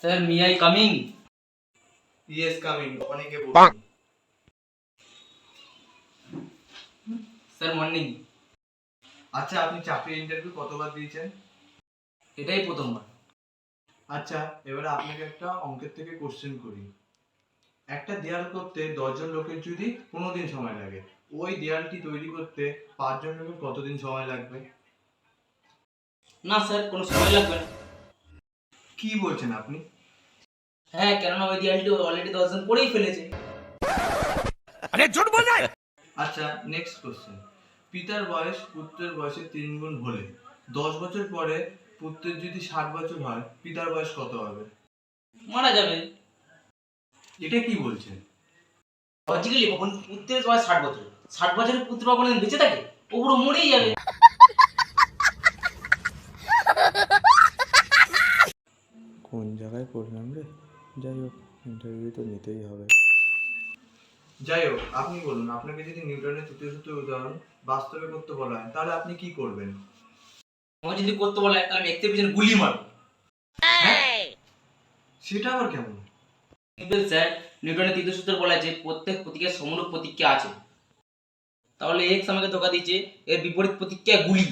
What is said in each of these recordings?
Sir me I coming? Yes coming, অনেকে বলুন। Sir morning. আচ্ছা, আপনি চাকরির ইন্টারভিউ কতবার দিয়েছেন? এটাই প্রথমবার। আচ্ছা, এবারে আপনাকে একটা অঙ্কের থেকে কোশ্চেন করি। একটা দেয়াল করতে 10 জন লোকের যদি 15 দিন সময় লাগে, ওই দেয়ালটি তৈরি করতে 5 জন লোকের কতদিন সময় লাগবে? না স্যার, কোনো সময় লাগবে না। কি বলছেন আপনি? হ্যাঁ, কেননা ওই দেয়ালটি অলরেডি 10 জন করেই ফেলেছে। আচ্ছা, নেক্সট কোশ্চেন। পিতার বয়স পুত্রের বয়সের 3 গুণ হলে 10 বছর পরে পুত্রের যদি 60 বছর হয়, পিতার বয়স কত হবে? মারা যাবে। এটা কি বলছেন? লজিক্যালি কখন পুত্রের বয়স 60 বছর, 60 বছরের পুত্র কখনো বেঁচে থাকে? ও পুরো মরেই যাবে। কোন জায়গায় পড়লাম রে? যাই হোক, ইন্টারভিউ তো নিতেই হবে। যাই হোক, আপনি বলুন, আপনাকে যদি নিউটনের তৃতীয় সূত্রের উদাহরণ বাস্তবে করতে বলা হয়, তাহলে আপনি কি করবেন? আমার যদি করতে বলা হয় তাহলে আমি একটু পিছনে গুলি মারবো। হ্যাঁ? সেটা আবার কেমন? সিম্পল স্যার, নিউটনের তৃতীয় সূত্রে বলা আছে প্রত্যেক প্রতীকের সমরূপ প্রতিক্রিয়া আছে। তাহলে এক্স আমাকে ধোকা দিচ্ছে, এর বিপরীত প্রতিক্রিয়া গুলি।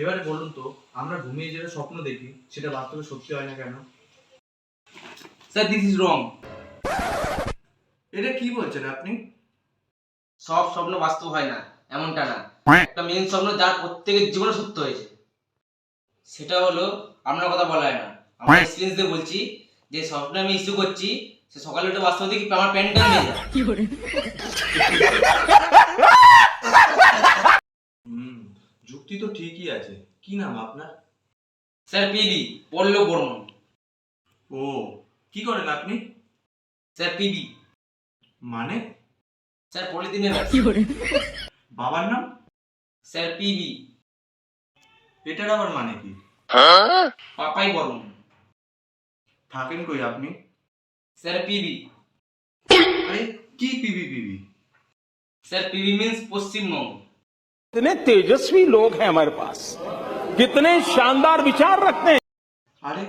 এবারে বলুন তো, আমরা ঘুমিয়ে যেটা স্বপ্ন দেখি সেটা বাস্তবে সত্যি হয় না কেন? Sir this is wrong. এটা কি বলছেন আপনি? সব স্বপ্ন বাস্তব হয় না এমনটা না। একটা মেন স্বপ্ন যার প্রত্যেকের জীবনে সত্য হয়েছে, সেটা হলো আপনার কথা বলা হয় না। আমার এক্সপিরিয়েন্স দিয়ে বলছি, যে স্বপ্ন আমি ইস্যু করছি সে সকালে উঠে বাস্তব দেখি আমার প্যান্টটা নিয়ে যায়। হুম, যুক্তি তো ঠিকই আছে। কি নাম আপনার? স্যার পিবি, পল্লব বর্মন। ও, কি করেন আপনি? স্যার পিবি মানে? স্যার পলিথিনের ব্যবসা। বাবার নাম? স্যার পিবি এটার আবার মানে কি? পাপাই বর্মন। থাকেন কই আপনি? Sir PB. আরে, কি PB PB? Sir PB means Paschimbanga. कितने तेजस्वी लोग हैं हमारे पास, कितने शानदार विचार रखते हैं। আরে,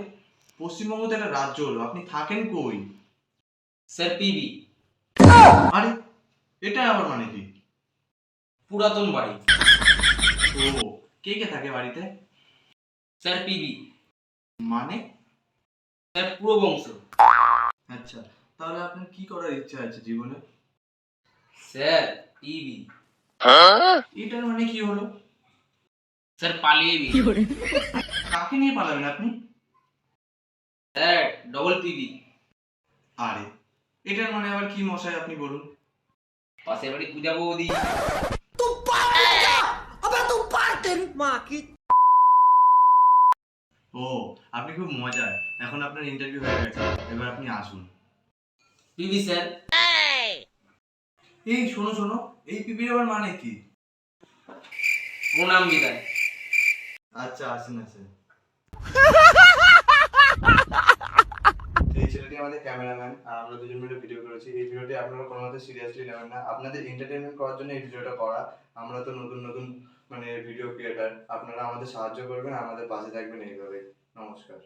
পশ্চিমবঙ্গ তো একটা রাজ্য হলো, আপনি থাকেন কই? স্যার পিবি আরে, এটা আবার মানে কি? পুরাতন বাড়ি। ও, কে কে থাকে বাড়িতে? স্যার পিবি মানে? স্যার পুরো বংশ। আচ্ছা, তাহলে আপনার কি করার ইচ্ছা আছে জীবনে? স্যার পিবি এটার মানে কি হলো? স্যার পালিয়ে বিয়ে। কাকে নিয়ে পালাবেন আপনি? Sir double PB. আরে, এটার মানে আবার কি মশাই, আপনি বলুন? পাশের বাড়ি পূজা বৌদি। ও, আপনি খুব মজার। এখন আপনার ইন্টারভিউ হয়ে গেছে, এবার আপনি আসুন। PB sir. এই শোনো শোনো, এই পিপির আবার মানে কি? প্রণাম বিদায়। আচ্ছা, আসুন আসুন। এই ছেলেটি আমাদের ক্যামেরাম্যান, আর আমরা দুজন মিলে ভিডিও করেছি। এই ভিডিওটি আপনারা কোনো মতে সিরিয়াসলি নেবেন না, আপনাদের এন্টারটেইনমেন্ট করার জন্য এই ভিডিওটা করা। আমরা তো নতুন নতুন ভিডিও ক্রিয়েটার, আপনারা আমাদের সাহায্য করবেন, আমাদের পাশে থাকবেন এইভাবে। নমস্কার।